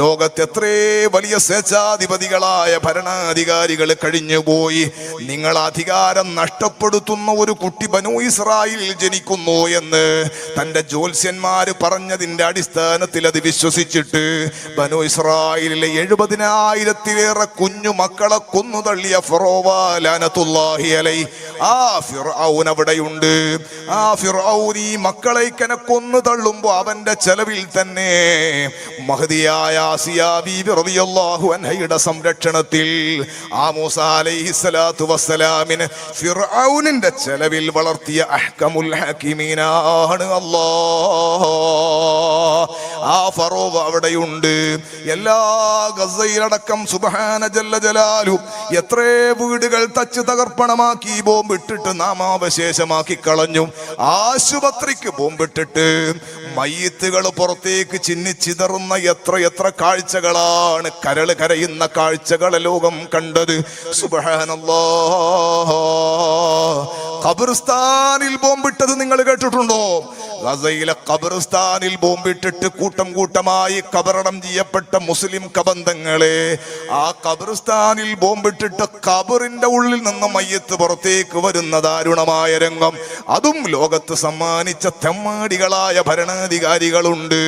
ലോകത്ത് എത്രേ വലിയ സ്വേച്ഛാധിപതികളായ ഭരണാധികാരികൾ കഴിഞ്ഞുപോയി. നിങ്ങൾ അധികാരം നഷ്ടപ്പെടുത്തുന്ന ഒരു കുട്ടി ബനൂ ഇസ്രായേൽ ജനിക്കുന്നു എന്ന് തന്റെ ജ്യോത്സ്യന്മാര് പറഞ്ഞതിന്റെ അടിസ്ഥാനത്തിൽ അത് വിശ്വസിച്ചിട്ട് ബനൂ ഇസ്രായേലിലെ 70,000-ലേറെ കുഞ്ഞു മക്കളെ കൊന്നു തള്ളിയ ഫറോവ ലഅനത്തുല്ലാഹി അലൈഹി, ആ ഫിർഔൻ അവിടെയുണ്ട്. ആ ഫിർഔൻ ഈ മക്കളെ കൊന്നു തള്ളുമ്പോ അവന്റെ ചെലവിൽ തന്നെ മഹദിയായ ആസിയ ബീബി റളിയല്ലാഹു അൻഹയുടെ സംരക്ഷണത്തിൽ ആ മൂസ അലൈഹിസ്സലാത്തു വസ്സലാമിന് ഫിർഔനിന്റെ ചെലവിൽ വളർത്തിയ അഹ്കമുൽ ഹകീമീനാണ് അല്ലാഹ്. ആ ഫറോവ അവിടെയുണ്ട്. എല്ലാ ഗസയിലടക്കം സുബ്ഹാന ജല്ല ജലാലു എത്രേ വീടുകൾ തച്ച് തകർപ്പണമാക്കി ബോംബിട്ടിട്ട് നാമാവശേഷമാക്കി കളഞ്ഞു. ആശുപത്രിക്ക് ബോംബിട്ടിട്ട് മയ്യിത്തുകൾ പുറത്തേക്ക് ചിന്നിച്ചിതറുന്ന എത്ര കാഴ്ചകളാണ്, കരള് കരയുന്ന കാഴ്ചകളെ ലോകം കണ്ടത്. സുബ്ഹാനല്ലാഹ്. ഖബർസ്ഥാനിൽ ബോംബിട്ടത് നിങ്ങൾ കേട്ടിട്ടുണ്ടോ? ഗസയിലെ ഖബർസ്ഥാനിൽ ബോംബിട്ടിട്ട് കൂട്ടം കൂട്ടമായി കബറടം ചെയ്യപ്പെട്ട മുസ്ലിം കബന്ധങ്ങളെ ആ ഖബർസ്ഥാനിൽ ബോംബിട്ടിട്ട് ഖബറിന്റെ ഉള്ളിൽ നിന്ന് മയ്യത്ത് പുറത്തേക്ക് വരുന്ന ദാരുണമായ രംഗം, അതും ലോകത്ത് സമ്മാനിച്ച തെമ്മാടികളായ ഭരണാധികാരികളുണ്ട്.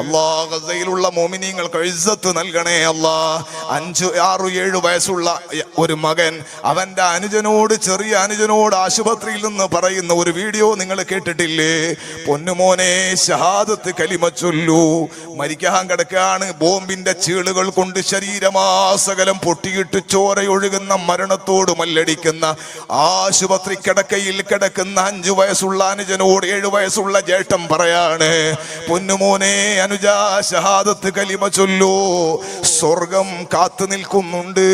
അല്ലാഹ് ഗസയിലുള്ള മോമിനീങ്ങൾക്ക് ഇസ്സത്ത് നൽകണേ അല്ലാഹ്. 5, 6, 7 വയസ്സുള്ള ഒരു മകൻ അവന്റെ അനുജനോട്, ചെറിയ അനുജനോട് ആശുപത്രിയിൽ നിന്ന് പറയുന്ന ഒരു വീഡിയോ നിങ്ങൾ കേട്ടിട്ടില്ലേ? പൊന്നുമോനെ, ഷഹാദത്ത് കലിമ ചൊല്ലൂ. മരിക്കാൻ കിടക്കാണ്. ബോംബിന്റെ ചീളുകൾ കൊണ്ട് ശരീരമാസകലം പൊട്ടിയിട്ട് ചോരയൊഴുകുന്ന മരണത്തോട് മല്ലടിക്കുന്ന ആശുപത്രി കിടക്കയിൽ കിടക്കുന്ന 5 വയസ്സുള്ള അനുജനോട് 7 വയസ്സുള്ള ജേട്ടൻ പറയാണ്, പൊന്നുമോനെ അനുജ, ഷഹാദത്ത് കലിമ ചൊല്ലൂ, സ്വർഗം കാത്തു നിൽക്കുന്നുണ്ട്.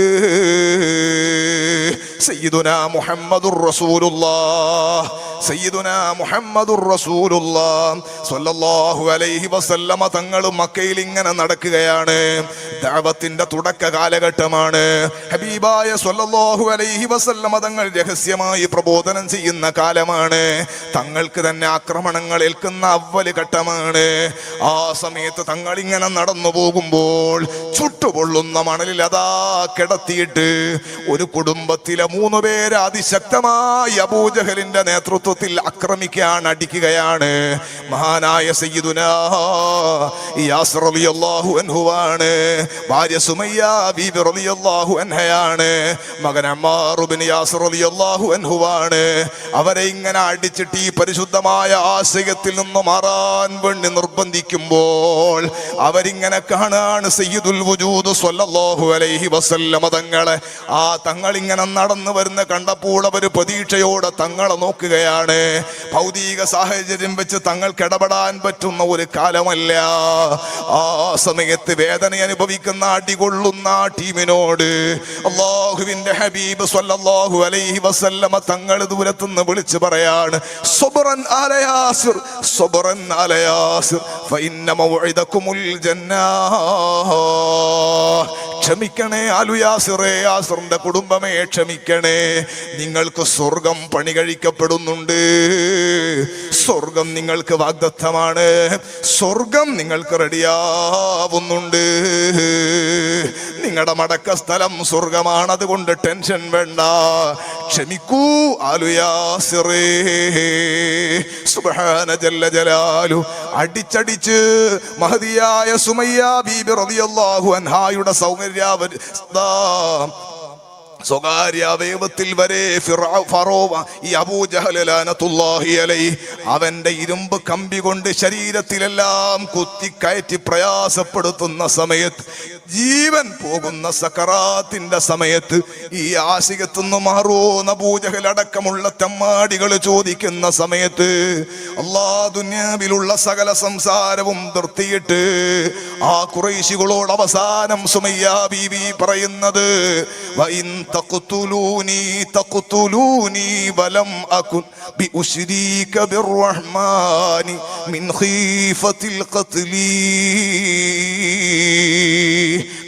സയ്യിദുനാ മുഹമ്മദുർ റസൂലുള്ളാഹ്, സയ്യിദുനാ മുഹമ്മദുർ റസൂലുള്ളാഹ് സ്വല്ലല്ലാഹു അലൈഹി വസല്ലമ തങ്ങൾ മക്കയിൽ ഇങ്ങനെ നടക്കുകയാണ്. ദഅവത്തിന്റെ തുടക്ക കാലഘട്ടമാണ്. ഹബീബായ സ്വല്ലല്ലാഹു അലൈഹി വസല്ലമ തങ്ങൾ രഹസ്യമായി പ്രബോധനം ചെയ്യുന്ന കാലമാണ്. തങ്ങൾക്ക് തന്നെ ആക്രമണങ്ങൾ ഏൽക്കുന്ന അവ്വൽ ഘട്ടമാണ്. ആ സമയത്ത് തങ്ങൾ ഇങ്ങനെ നടന്നു പോകുമ്പോൾ ചുട്ടുപൊള്ളുന്ന മണലിൽ അതാ കിടത്തിയിട്ട് ഒരു കുടുംബത്തിലെ 3 പേര് അതിശക്തമായി അബൂജഹലിന്റെ നേതൃത്വത്തിൽ ആക്രമിക്കാൻ അടിക്കുകയാണ്. മഹാനായ സയ്യിദുനാ യാസിർ റളിയല്ലാഹു അൻഹുവാണ്. ഭാര്യ സുമയ്യ ബീബി റളിയല്ലാഹു അൻഹയാണ്. മകൻ അമ്മാർ ഇബ്നു യാസിർ റളിയല്ലാഹു അൻഹുവാണ്. അവരെ ഇങ്ങനെ അടിച്ചിട്ട് ഈ പരിശുദ്ധമായ ആശയത്തിൽ നിന്ന് മാറാൻ വേണ്ടി നിർബന്ധിക്കുമ്പോൾ അവരിങ്ങനെ കാണാണ് സയ്യിദുൽ വജൂദ് സ്വല്ലല്ലാഹു അലൈഹി വസല്ലമ തങ്ങളെ. ആ തങ്ങൾ ഇങ്ങനെ നടന്നു വരുന്ന കണ്ടപ്പോൾ അവർ പ്രതീക്ഷയോടെ തങ്ങളെ നോക്കുകയാണ്. ഭൗതിക സാഹചര്യം വെച്ച് തങ്ങൾക്ക് ഇടപെടാൻ പറ്റുന്ന ഒരു കാലമല്ല. ആ സമയത്ത് വേദന അനുഭവിക്കുന്ന, അടികൊള്ളുന്ന ടീമിനോട് അല്ലാഹുവിന്റെ ഹബീബ് സ്വല്ലല്ലാഹു അലൈഹി വസല്ലമ തങ്ങൾ ദൂരത്തുനിന്ന് വിളിച്ചു പറയാണ്, സബ്റൻ അല യാസിർ, സബ്റൻ അല യാസിർ, ഫഇന്ന മൗഇദകുമുൽ ജന്നah. ക്ഷമിക്കണേ ആലു യാസിറേ, യാസിറിന്റെ കുടുംബമേ ക്ഷമിക്കണേ, നിങ്ങൾക്ക് സ്വർഗം പണി കഴിക്കപ്പെടുന്നുണ്ട്. സ്വർഗം നിങ്ങൾക്ക് വാഗ്ദത്തമാണ്. സ്വർഗം നിങ്ങൾക്ക് റെഡിയാവുന്നുണ്ട്. നിങ്ങളുടെ മടക്ക സ്ഥലം സ്വർഗമാണ്. അതുകൊണ്ട് ടെൻഷൻ വേണ്ട. ക്ഷമിക്കൂ ആലു യാസിറേ. സുബ്ഹാന ജല്ല ജലാലു. അടിച്ചടിച്ച് മഹദിയായ സുമയ്യ ബീബി റളിയല്ലാഹു അൻഹായുടെ സ്വകാര്യ അവയവത്തിൽ വരെ ഫറോവ ഈ അബൂജഹൽ ലഅനത്തുല്ലാഹി അലൈഹി അവന്റെ ഇരുമ്പ് കമ്പി കൊണ്ട് ശരീരത്തിലെല്ലാം കുത്തിക്കയറ്റി പ്രയാസപ്പെടുത്തുന്ന സമയത്ത്, ജീവൻ പോകുന്ന സക്കറാത്തിന്റെ സമയത്ത് ഈ ആശികത്തുനിന്ന് മാറൂന്ന് അബൂജഹൽ അടക്കമുള്ള തെമ്മാടികൾ ചോദിക്കുന്ന സമയത്ത് അല്ലാഹ് ദുനിയാവിലുള്ള സകല സംസാരവും നിർത്തിയിട്ട് ആ ഖുറൈശികളോട് അവസാനം സുമയ്യ ബീവി പറയുന്നത്, വഇൻ തഖ്തുലൂനി തഖ്തുലൂനി വലം അകുൻ ബിഉശ്രീക ബിർറഹ്മാനി മിൻ ഖീഫത്തിൽ ഖത്ലി.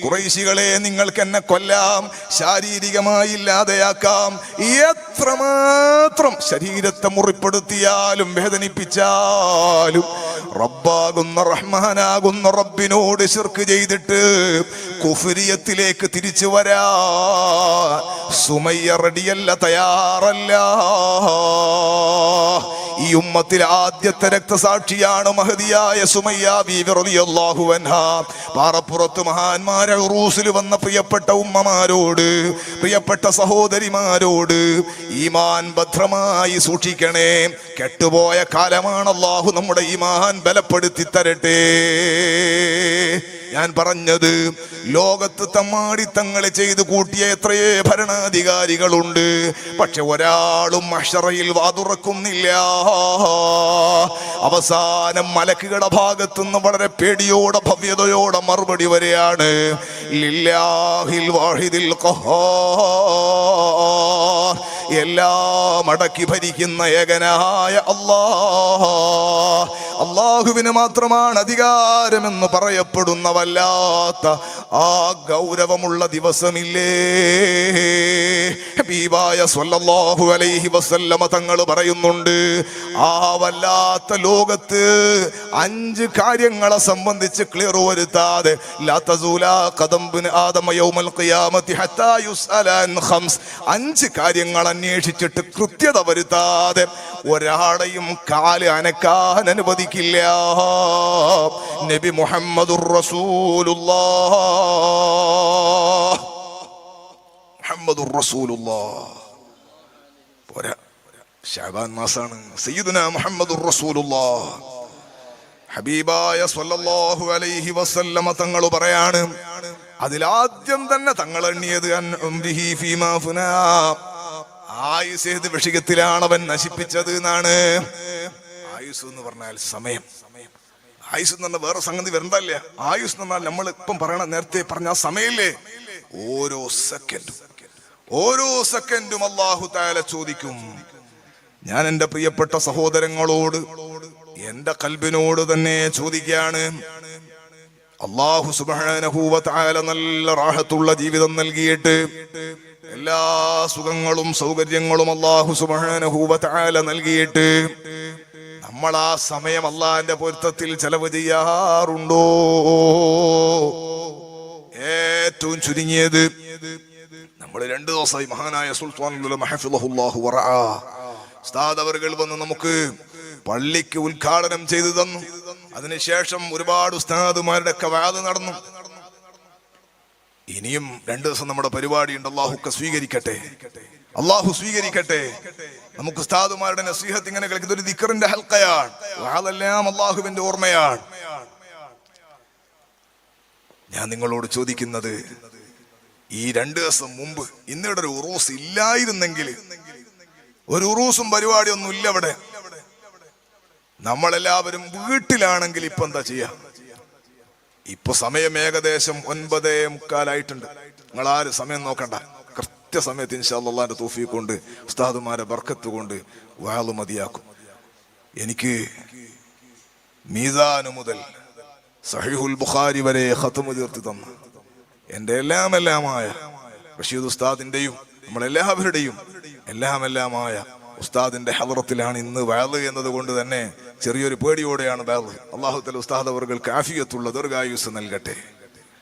ഖുറൈശികളെ, നിങ്ങൾക്ക് എന്നെ കൊല്ലാം, ശാരീരികമായി ഇല്ലാതെയാക്കാം, എത്രമാത്രം ശരീരത്തെ മുറിപ്പെടുത്തിയാലും വേദനിപ്പിച്ചാലും റബ്ബാകുന്ന റഹ്മാനാകുന്ന റബ്ബിനോട് ശിർക്ക് ചെയ്തിട്ട് കുഫ്രിയത്തിലേക്ക് തിരിച്ചു വരാ സുമയ്യ റളിയല്ല, തയ്യാറല്ല. ഈ ഉമ്മത്തിൽ ആദ്യത്തെ രക്തസാക്ഷിയാണ് മഹദിയായ സുമയ്യ ബീവി റളിയല്ലാഹു അൻഹാ. പാറപ്പുറത്ത് മഹാന്മാരെ ഉറൂസിൽ വന്ന പ്രിയപ്പെട്ട ഉമ്മമാരോട്, പ്രിയപ്പെട്ട സഹോദരിമാരോട് ഈമാൻ ഭദ്രമായി സൂക്ഷിക്കണേ. കെട്ടുപോയ കാലമാണ്. അല്ലാഹു നമ്മുടെ ഈമാൻ ബലപ്പെടുത്തി തരട്ടെ. ഞാൻ പറഞ്ഞത്, ലോകത്ത് തമ്മാടിത്തങ്ങളെ ചെയ്ത് കൂട്ടിയ എത്രയേ ഭരണാധികാരികളുണ്ട്, പക്ഷെ ഒരാളും മഹ്ശറയിൽ വാതുറക്കുന്നില്ല. അവസാനം മലക്കുകളുടെ ഭാഗത്തുനിന്ന് വളരെ പേടിയോടെ ഭവ്യതയോടെ മറുപടി വരെയാണ്, ലില്ലാഹിൽ വാഹിദിൽ ഖഹാർ, എല്ലാം അടക്കി ഭരിക്കുന്ന ഏകനായ അല്ലാഹ്, അല്ലാഹുവിന് മാത്രമാണ് അധികാരമെന്ന് പറയപ്പെടുന്ന വല്ലാത്ത ആ ഗൗരവമുള്ള ദിവസമില്ലേ. ഹബീബായ സ്വല്ലല്ലാഹു അലൈഹി വസല്ലമ തങ്ങൾ പറയുന്നുണ്ട്, ആ വല്ലാത്ത ലോകത്ത് 5 കാര്യങ്ങളെ സംബന്ധിച്ച് ക്ലിയർ വരുത്താതെ ലാ തസൂലാ ഖദം ബിൻ ആദമ യൗമൽ ഖിയാമത്തി ഹത്താ യുസ്അല അൻ ഖംസ്, 5 കാര്യങ്ങൾ അന്വേഷിച്ചിട്ട് കൃത്യത വരുത്താതെ ഒരാളെയും കാല് അനക്കാൻ അനുവദിക്കില്ല. നബി മുഹമ്മദുർ റസൂലുള്ളാഹ്, മുഹമ്മദുർ റസൂലുള്ളാഹ്. പോരാ, ശഅബാൻ മാസാണ്. സയ്യിദുനാ മുഹമ്മദുർ റസൂലുള്ളാഹ്, ഹബീബായ സ്വല്ലല്ലാഹു അലൈഹി വസല്ലമ തങ്ങൾ പറയാണ്, അതിലാദ്യം തന്നെ തങ്ങൾ എണ്ണിയത് ആയുസ് ഏത് വിഷയത്തിലാണ് അവൻ നശിപ്പിച്ചത് എന്നാണ്. ആയുസ് എന്ന് പറഞ്ഞാൽ സമയം. ആയുസ് എന്ന് പറഞ്ഞാൽ വേറെ സംഗതി വരണ്ടല്ല. ആയുസ് എന്ന് പറഞ്ഞാൽ നമ്മൾ ഇപ്പം പറയണ, നേരത്തെ പറഞ്ഞ സമയല്ലേ, ഓരോ സെക്കൻഡും അല്ലാഹു തആല ചോദിക്കും. ഞാൻ എൻ്റെ പ്രിയപ്പെട്ട സഹോദരങ്ങളോട്, എൻ്റെ കൽബിനോട് തന്നെ ചോദിക്കുകയാണ്. അല്ലാഹു സുബ്ഹാനഹു വ തആല നല്ല റാഹത്തുള്ള ജീവിതം നൽകിയിട്ട്, എല്ലാ സുഖങ്ങളും സൗകര്യങ്ങളും അല്ലാഹു സുബ്ഹാനഹു വ തആല നൽകിയിട്ട് നമ്മൾ ആ സമയം അല്ലാഹുവിന്റെ പൊരുത്തത്തിൽ ചെലവ് ചെയ്യാറുണ്ടോ? ഏറ്റവും ചുരുങ്ങിയത് നമ്മൾ 2 ദിവസമായി മഹാനായ സുൽത്താനുൽ ഉലമ ഹഫിളഹുല്ലാഹു വറഅ ഉസ്താദ് അവർകൾ വന്ന് നമുക്ക് പള്ളിക്ക് ഉദ്ഘാടനം ചെയ്തു തന്നു. അതിനുശേഷം ഒരുപാട് ഉസ്താദുമാരുടെ ഒക്കെ വാദം നടന്നു. ഇനിയും 2 ദിവസം നമ്മുടെ പരിപാടി ഉണ്ട്. അല്ലാഹു സ്വീകരിക്കട്ടെ, അല്ലാഹു സ്വീകരിക്കട്ടെ. നമുക്ക് ഉസ്താദുമാരുടെ നസീഹത്ത് ഇങ്ങനെ കേൾക്കുന്നത് ഒരു ദിക്റിന്റെ ഹൽഖയാണ്. അതെല്ലാം അല്ലാഹുവിന്റെ ഓർമ്മയാണ്. ഞാൻ നിങ്ങളോട് ചോദിക്കുന്നത്, ഈ 2 ദിവസം മുമ്പ് ഇന്നിവിടെ ഒരു ഉറൂസ് ഇല്ലായിരുന്നെങ്കിൽ, ഒരു ഉറൂസും പരിപാടിയൊന്നും ഇല്ല ഇവിടെ, നമ്മളെല്ലാവരും വീട്ടിലാണെങ്കിൽ ഇപ്പൊ എന്താ ചെയ്യാ? ഇപ്പൊ സമയം ഏകദേശം 9:45 നിങ്ങൾ ആരും സമയം നോക്കണ്ട. കൃത്യസമയത്ത് ഇൻഷാ അല്ലാഹുവിന്റെ തൗഫീഖ് കൊണ്ട് ഉസ്താദുമാരെ ബർക്കത്ത് കൊണ്ട് വഅള് മതിയാക്കും. എനിക്ക് മീസാൻ മുതൽ സഹീഹുൽ ബുഖാരി വരെ ഖത്മ് തീർത്ത് തന്ന എൻ്റെ എല്ലാമായ റഷീദ് ഉസ്താദിന്റെയും നമ്മളെല്ലാവരുടെയും എല്ലാമായ ഉസ്താദിന്റെ ഹളറത്തിലാണ് ഇന്ന് വഅള് എന്നത് കൊണ്ട് തന്നെ ചെറിയൊരു പേടിയോടെയാണ് വഅള്. അല്ലാഹു തആല ഉസ്താദ് അവർക്ക് ആഫിയത്തുള്ള ദീർഘായുസ്സ് നൽകട്ടെ.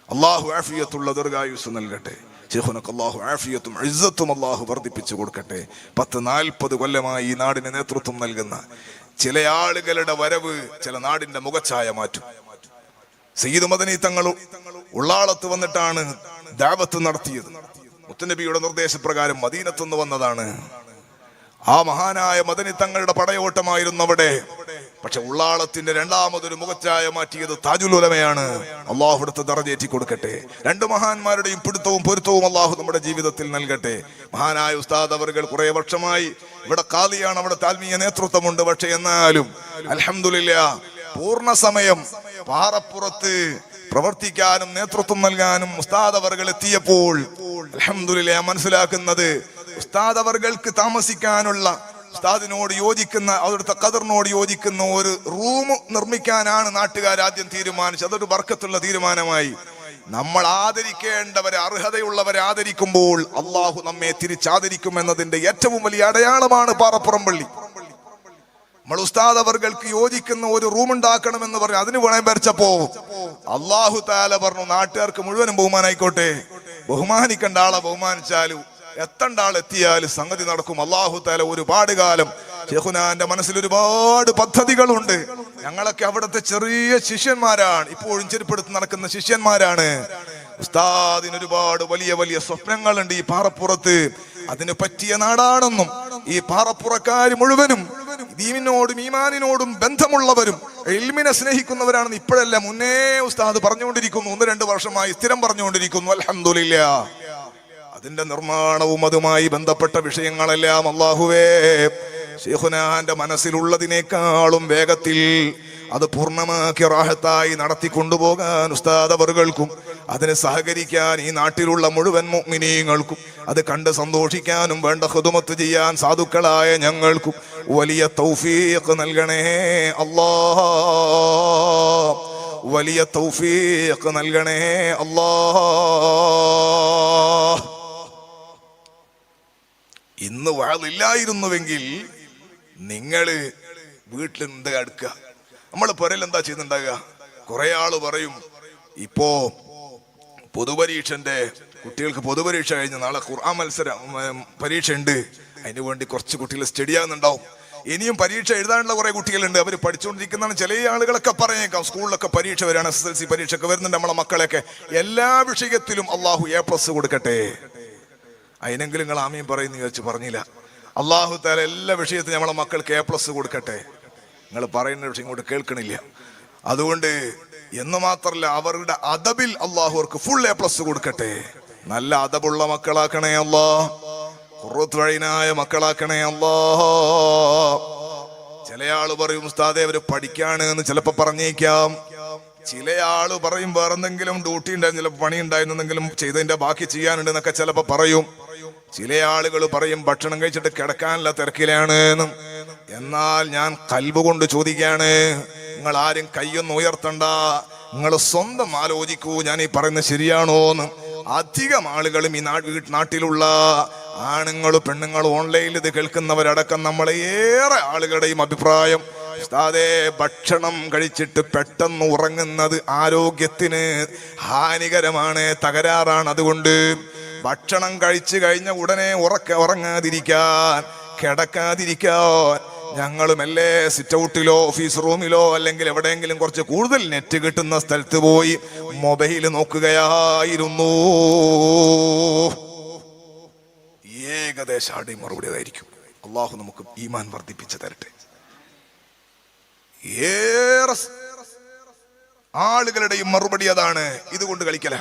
അല്ലാഹു ആഫിയത്തുള്ള ദീർഘായുസ്സ് നൽകട്ടെ. ശൈഖുനക അല്ലാഹു ആഫിയത്തും ഇസ്സത്തും അല്ലാഹു വർദ്ധിപ്പിച്ചു കൊടുക്കട്ടെ. 10-40 കൊല്ലമായി ഈ നാടിന് നേതൃത്വം നൽകുന്ന ചില ആളുകളുടെ വരവ് ചില നാടിന്റെ മുഖച്ഛായ മാറ്റും. സയ്യിദ് മദനി തങ്ങൾ ഉള്ളാളത്ത് വന്നിട്ടാണ് ദഅവത്ത് നടത്തിയത്. മുത്തുനബിയുടെ നിർദ്ദേശപ്രകാരം മദീനത്തുനിന്ന് വന്നതാണ്. ആ മഹാനായ മദനി തങ്ങളുടെ പടയോട്ടമായിരുന്നു അവിടെ. പക്ഷെ ഉള്ളാളത്തിന്റെ രണ്ടാമതൊരു മുഖച്ഛായ മാറ്റിയത് താജുൽ ഉലമയാണ്. അള്ളാഹു അടുത്ത് ദറജേറ്റി കൊടുക്കട്ടെ. 2 മഹാന്മാരുടെയും പിടുത്തവും പൊരുത്തവും അള്ളാഹു നമ്മുടെ ജീവിതത്തിൽ നൽകട്ടെ. മഹാനായ ഉസ്താദ് അവർകൾ കുറെ വർഷമായി ഇവിടെ ഖാദിയാണ്, അവിടെ താൽമീയ നേതൃത്വമുണ്ട്. പക്ഷെ എന്നാലും അൽഹംദുലില്ലാ പൂർണ്ണ സമയം പാറപ്പുറത്ത് പ്രവർത്തിക്കാനും നേതൃത്വം നൽകാനും ഉസ്താദ് അവർകൾ എത്തിയപ്പോൾ അൽഹംദുലില്ലാ മനസ്സിലാക്കുന്നത്, ഉസ്താദ് അവർകൾക്ക് താമസിക്കാനുള്ള, ഉസ്താദിനോട് യോജിക്കുന്ന, അവിടുത്തെ ഖദറിനോട് യോജിക്കുന്ന ഒരു റൂം നിർമ്മിക്കാനാണ് നാട്ടുകാർ ആദ്യം തീരുമാനിച്ചത്. അതൊരു ബർക്കത്തുള്ള തീരുമാനമായി. നമ്മൾ ആദരിക്കേണ്ടവരെ, അർഹതയുള്ളവരെ ആദരിക്കുമ്പോൾ അള്ളാഹു നമ്മെ തിരിച്ചാദരിക്കുമെന്നതിന്റെ ഏറ്റവും വലിയ അടയാളമാണ് പാറപ്പുറം പള്ളി. നമ്മൾ ഉസ്താദ് അവർക്ക് യോജിക്കുന്ന ഒരു റൂം ഉണ്ടാക്കണമെന്ന് പറഞ്ഞു, അതിന് പണയം വരച്ചപ്പോ അള്ളാഹു താല പറഞ്ഞു, നാട്ടുകാർക്ക് മുഴുവനും ബഹുമാനായിക്കോട്ടെ, ബഹുമാനിക്കേണ്ട ആളെ ബഹുമാനിച്ചാലും എത്തേണ്ട ആൾ എത്തിയാലും സംഗതി നടക്കും. അള്ളാഹു താല ഒരുപാട് കാലം ശൈഖുനാന്റെ മനസ്സിൽ ഒരുപാട് പദ്ധതികളുണ്ട്. ഞങ്ങളൊക്കെ അവിടുത്തെ ചെറിയ ശിഷ്യന്മാരാണ്, ഇപ്പോഴും ചെരുപ്പെടുത്ത് നടക്കുന്ന ശിഷ്യന്മാരാണ്. ഉസ്താദിന് ഒരുപാട് വലിയ വലിയ സ്വപ്നങ്ങളുണ്ട് ഈ പാറപ്പുറത്ത്. അതിന് പറ്റിയ നാടാണെന്നും ഈ പാറപ്പുറക്കാര് മുഴുവനും ദീനിനോടും ഈമാനിനോടും ബന്ധമുള്ളവരും ഇൽമിനെ സ്നേഹിക്കുന്നവരാണെന്ന് ഇപ്പോഴല്ല, മുന്നേ ഉസ്താദ് പറഞ്ഞുകൊണ്ടിരിക്കുന്നു. 1-2 വർഷമായി സ്ഥിരം പറഞ്ഞുകൊണ്ടിരിക്കുന്നു. അൽഹംദുലില്ലാ. അതിന്റെ നിർമ്മാണവും അതുമായി ബന്ധപ്പെട്ട വിഷയങ്ങളെല്ലാം അല്ലാഹുവേ ശൈഖുനാന്റെ മനസ്സിലുള്ളതിനേക്കാളും വേഗത്തിൽ അത് പൂർണ്ണമാക്കി റാഹത്തായി നടത്തി കൊണ്ടുപോകാൻ ഉസ്താദ് അവർകൾക്കും അതിന് സഹകരിക്കാൻ ഈ നാട്ടിലുള്ള മുഴുവൻ മുഅ്മിനീങ്ങൾക്കും അത് കണ്ട് സന്തോഷിക്കാനും വേണ്ട ഖിദ്മത്ത് ചെയ്യാൻ സാധുക്കളായ ഞങ്ങൾക്കും വലിയ തൗഫീഖ് നൽകണേ അല്ലാഹ്. വലിയ തൗഫീഖ് നൽകണേ അല്ലാഹ്. ഇന്ന് വഅദില്ലായിരുന്നുവെങ്കിൽ നിങ്ങള് വീട്ടിൽ എന്താ അടുക്കുക? നമ്മൾ പുരയിൽ എന്താ ചെയ്യുന്നുണ്ടാകുക? കുറെ ആള് പറയും, ഇപ്പോ പൊതുപരീക്ഷന്റെ കുട്ടികൾക്ക് പൊതുപരീക്ഷ കഴിഞ്ഞ് നാളെ ഖുർആൻ പരീക്ഷ ഉണ്ട്, അതിനു വേണ്ടി കുറച്ച് കുട്ടികൾ സ്റ്റഡി ആകുന്നുണ്ടാവും. ഇനിയും പരീക്ഷ എഴുതാനുള്ള കുറെ കുട്ടികളുണ്ട്, അവർ പഠിച്ചുകൊണ്ടിരിക്കുന്നതാണ്. ചില ആളുകളൊക്കെ പറഞ്ഞേക്കാം, സ്കൂളിലൊക്കെ പരീക്ഷ വരാണ്, SSLC പരീക്ഷ ഒക്കെ വരുന്നുണ്ട്. നമ്മളെ മക്കളെയൊക്കെ എല്ലാ വിഷയത്തിലും അള്ളാഹു A+ കൊടുക്കട്ടെ. അതിനെങ്കിലും നിങ്ങൾ ആമീൻ പറയുന്ന ചോദിച്ചു പറഞ്ഞില്ല. അള്ളാഹു തആല എല്ലാ വിഷയത്തിലും നമ്മളെ മക്കൾക്ക് A+ കൊടുക്കട്ടെ. നിങ്ങൾ പറയുന്ന വിഷയം ഇങ്ങോട്ട് കേൾക്കണില്ല. അതുകൊണ്ട് എന്ന് മാത്രല്ല, അവരുടെ അദബിൽ അള്ളാഹു അവർക്ക് ഫുൾ A+ കൊടുക്കട്ടെ. നല്ല അദബുള്ള മക്കളാക്കണേ അല്ലാഹ്. ഖുർറത്തു അയ്നായ മക്കളാക്കണേ അല്ലാഹ്. ചില ആള് പറയും, ഉസ്താദേ അവര് പഠിക്കാണ് എന്ന് ചിലപ്പോ പറഞ്ഞേക്കാം. ചില ആള് പറയും വേറെന്തെങ്കിലും ഡ്യൂട്ടി ഉണ്ടായിരുന്നു, ചിലപ്പോൾ പണി ഉണ്ടായിരുന്നെങ്കിലും ചെയ്തതിന്റെ ബാക്കി ചെയ്യാനുണ്ട് എന്നൊക്കെ ചിലപ്പോ പറയും. ചില ആളുകൾ പറയും ഭക്ഷണം കഴിച്ചിട്ട് കിടക്കാനുള്ള തിരക്കിലാണ് എന്നും. എന്നാൽ ഞാൻ കൽബ് കൊണ്ട് ചോദിക്കാണ്, നിങ്ങൾ ആരും കൈയൊന്നും ഉയർത്തണ്ട, നിങ്ങൾ സ്വന്തം ആലോചിക്കൂ ഞാൻ ഈ പറയുന്നത് ശരിയാണോന്ന്. അധികം ആളുകളും ഈ നാട്ടിലുള്ള ആണുങ്ങളും പെണ്ണുങ്ങളും ഓൺലൈനിൽ ഇത് കേൾക്കുന്നവരടക്കം നമ്മളെ ഏറെ ആളുകളുടെയും അഭിപ്രായം, ഉസ്താദേ ഭക്ഷണം കഴിച്ചിട്ട് പെട്ടെന്ന് ഉറങ്ങുന്നത് ആരോഗ്യത്തിന് ഹാനികരമാണ്, തകരാറാണ്. അതുകൊണ്ട് ഭക്ഷണം കഴിച്ചു കഴിഞ്ഞ ഉടനെ ഉറങ്ങാതിരിക്കാൻ, കിടക്കാതിരിക്കാൻ ഞങ്ങളും എല്ലേ സിറ്റ് ഔട്ടിലോ ഓഫീസ് റൂമിലോ അല്ലെങ്കിൽ എവിടെയെങ്കിലും കുറച്ച് കൂടുതൽ നെറ്റ് കിട്ടുന്ന സ്ഥലത്ത് പോയി മൊബൈൽ നോക്കുകയായിരുന്നു. ഏകദേശം മറുപടി അതായിരിക്കും. അള്ളാഹു നമുക്ക് ഈമാൻ വർദ്ധിപ്പിച്ചു തരട്ടെ. ഏറെ ആളുകളുടെയും മറുപടി അതാണ്, ഇതുകൊണ്ട് കളിക്കല.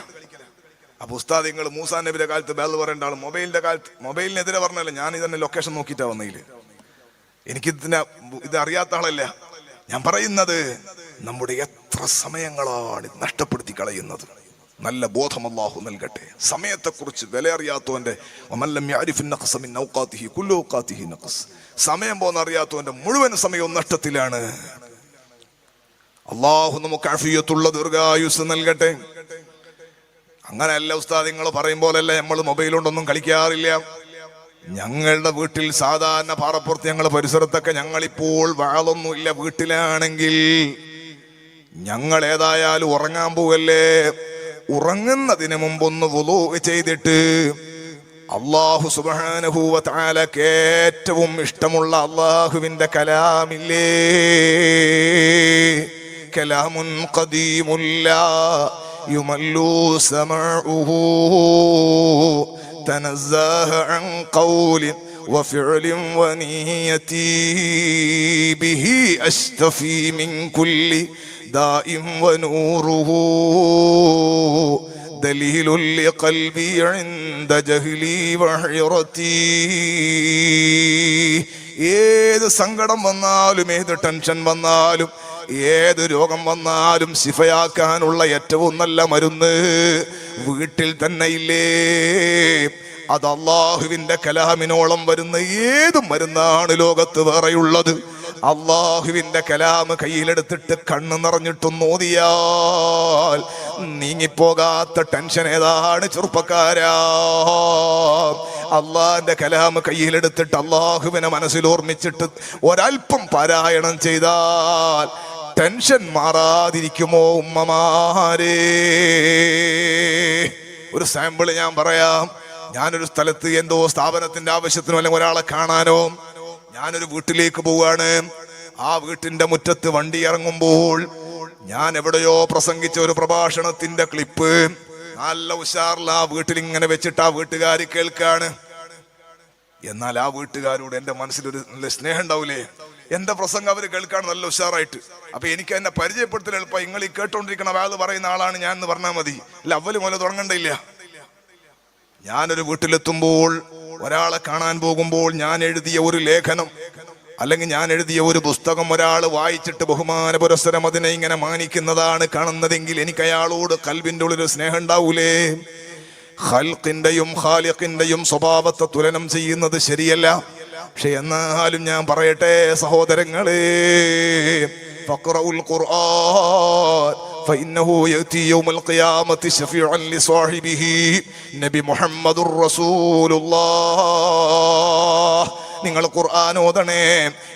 അപ്പൊ ഉസ്താദ് നിങ്ങൾ മൂസാ നബിയുടെ കാലത്ത് ബേൽ പറയേണ്ട ആൾ മൊബൈലിന്റെ കാലത്ത് മൊബൈലിനെതിരെ പറഞ്ഞല്ലേ, ഞാൻ ഇതന്നെ ലൊക്കേഷൻ നോക്കിയിട്ടാ വന്നതില്. ഇത് അറിയാത്ത ആളല്ല ഞാൻ പറയുന്നത്. നമ്മുടെ എത്ര സമയങ്ങളാണ് നഷ്ടപ്പെടുത്തി കളയുന്നത്. നല്ല ബോധം അല്ലാഹു നൽകട്ടെ. സമയത്തെക്കുറിച്ച് വില അറിയാത്തവന്റെ സമയം പോന്ന അറിയാത്തവന്റെ മുഴുവൻ സമയവും നഷ്ടത്തിലാണ്. അല്ലാഹു നമുക്ക് ആഫിയത്തുള്ള ദീർഘായുസ് നൽകട്ടെ. അങ്ങനെയല്ല ഉസ്താദ് നിങ്ങൾ പറയും പോലല്ല നമ്മൾ മൊബൈൽ കൊണ്ടൊന്നും കളിക്കാറില്ല. ഞങ്ങളുടെ വീട്ടിൽ സാധാരണ പാറപ്പുറത്ത് ഞങ്ങളുടെ പരിസരത്തൊക്കെ ഞങ്ങളിപ്പോൾ വാളൊന്നുമില്ല. വീട്ടിലാണെങ്കിൽ ഞങ്ങൾ ഏതായാലും ഉറങ്ങാൻ പോവല്ലേ, ഉറങ്ങുന്നതിന് മുമ്പൊന്ന് വുളൂ ചെയ്തിട്ട് അല്ലാഹു സുബ്ഹാനഹു വ തആലക്ക് ഏറ്റവും ഇഷ്ടമുള്ള അല്ലാഹുവിന്റെ കലാമില്ലേ, കലാമുൻ ഖദീമുല്ലാ യുമല്ലു സമഉഹു تنزه عن قول وفعل ونيتي به أشتفي من كل داء ونوره دليل لقلبي عند جهلي وحيرتي. ഏത് സങ്കടം വന്നാലും, ഏത് ടെൻഷൻ വന്നാലും, ഏത് രോഗം വന്നാലും ശിഫയാക്കാനുള്ള ഏറ്റവും നല്ല മരുന്ന് വീട്ടിൽ തന്നെ ഇല്ലേ? അത് അല്ലാഹുവിന്റെ കലാമിനോളം വരുന്ന ഏത് മരുന്നാണ് ലോകത്ത് വേറെയുള്ളത്? അള്ളാഹുവിന്റെ കലാം കയ്യിലെടുത്തിട്ട് കണ്ണ് നിറഞ്ഞിട്ടും ഓതിയാൽ നീങ്ങിപ്പോകാത്ത ടെൻഷൻ ഏതാണ് ചെറുപ്പക്കാരാ? അള്ളാന്റെ കലാം കയ്യിലെടുത്തിട്ട് അള്ളാഹുവിനെ മനസ്സിൽ ഓർമ്മിച്ചിട്ട് ഒരൽപ്പം പാരായണം ചെയ്താൽ ടെൻഷൻ മാറാതിരിക്കുമോ ഉമ്മമാരേ? ഒരു സാമ്പിള് ഞാൻ പറയാം. ഞാനൊരു സ്ഥലത്ത് എന്തോ സ്ഥാപനത്തിന്റെ ആവശ്യത്തിനോ അല്ലെങ്കിൽ ഒരാളെ കാണാനോ ഞാനൊരു വീട്ടിലേക്ക് പോവാണ്. ആ വീട്ടിന്റെ മുറ്റത്ത് വണ്ടി ഇറങ്ങുമ്പോൾ ഞാൻ എവിടെയോ പ്രസംഗിച്ച ഒരു പ്രഭാഷണത്തിന്റെ ക്ലിപ്പ് നല്ല ഉഷാറിൽ ആ വീട്ടിൽ ഇങ്ങനെ വെച്ചിട്ട് ആ വീട്ടുകാർ കേൾക്കാണ്. എന്നാൽ ആ വീട്ടുകാരോട് എന്റെ മനസ്സിലൊരു നല്ല സ്നേഹം ഉണ്ടാവൂലേ? എന്റെ പ്രസംഗം അവര് കേൾക്കാണ് നല്ല ഉഷാറായിട്ട്. അപ്പൊ എനിക്ക് എന്നെ പരിചയപ്പെടുത്തൽ എളുപ്പം. നിങ്ങൾ ഈ കേട്ടോണ്ടിരിക്കണ വാല് പറയുന്ന ആളാണ് ഞാൻ എന്ന് പറഞ്ഞാൽ മതി. അല്ല അവല് മുതൽ തുടങ്ങണ്ടില്ല. ഞാനൊരു വീട്ടിലെത്തുമ്പോൾ ഒരാളെ കാണാൻ പോകുമ്പോൾ ഞാൻ എഴുതിയ ഒരു ലേഖനം അല്ലെങ്കിൽ ഞാൻ എഴുതിയ ഒരു പുസ്തകം ഒരാൾ വായിച്ചിട്ട് ബഹുമാന പുരസ്സരം അതിനെ ഇങ്ങനെ മാനിക്കുന്നതാണ് കാണുന്നതെങ്കിൽ എനിക്ക് അയാളോട് കൽബിന്റെ ഉള്ളിൽ സ്നേഹം ഉണ്ടാവൂലേ? ഖൽഖിന്റെയും ഖാലിഖിന്റെയും സ്വഭാവത്തെ തുലനം ചെയ്യുന്നത് ശരിയല്ല. പക്ഷെ എന്നാലും ഞാൻ പറയട്ടെ സഹോദരങ്ങളെ, ഫഖറഉൽ ഖുർആൻ ഫഇന്നഹു യഅതി യൗമൽ ഖിയാമത്തി ശഫീഅൻ ലിസാഹിബിഹി നബി മുഹമ്മദുർ റസൂലുള്ളാഹ്. നിങ്ങൾ ഖുർആൻ ഓതണേ,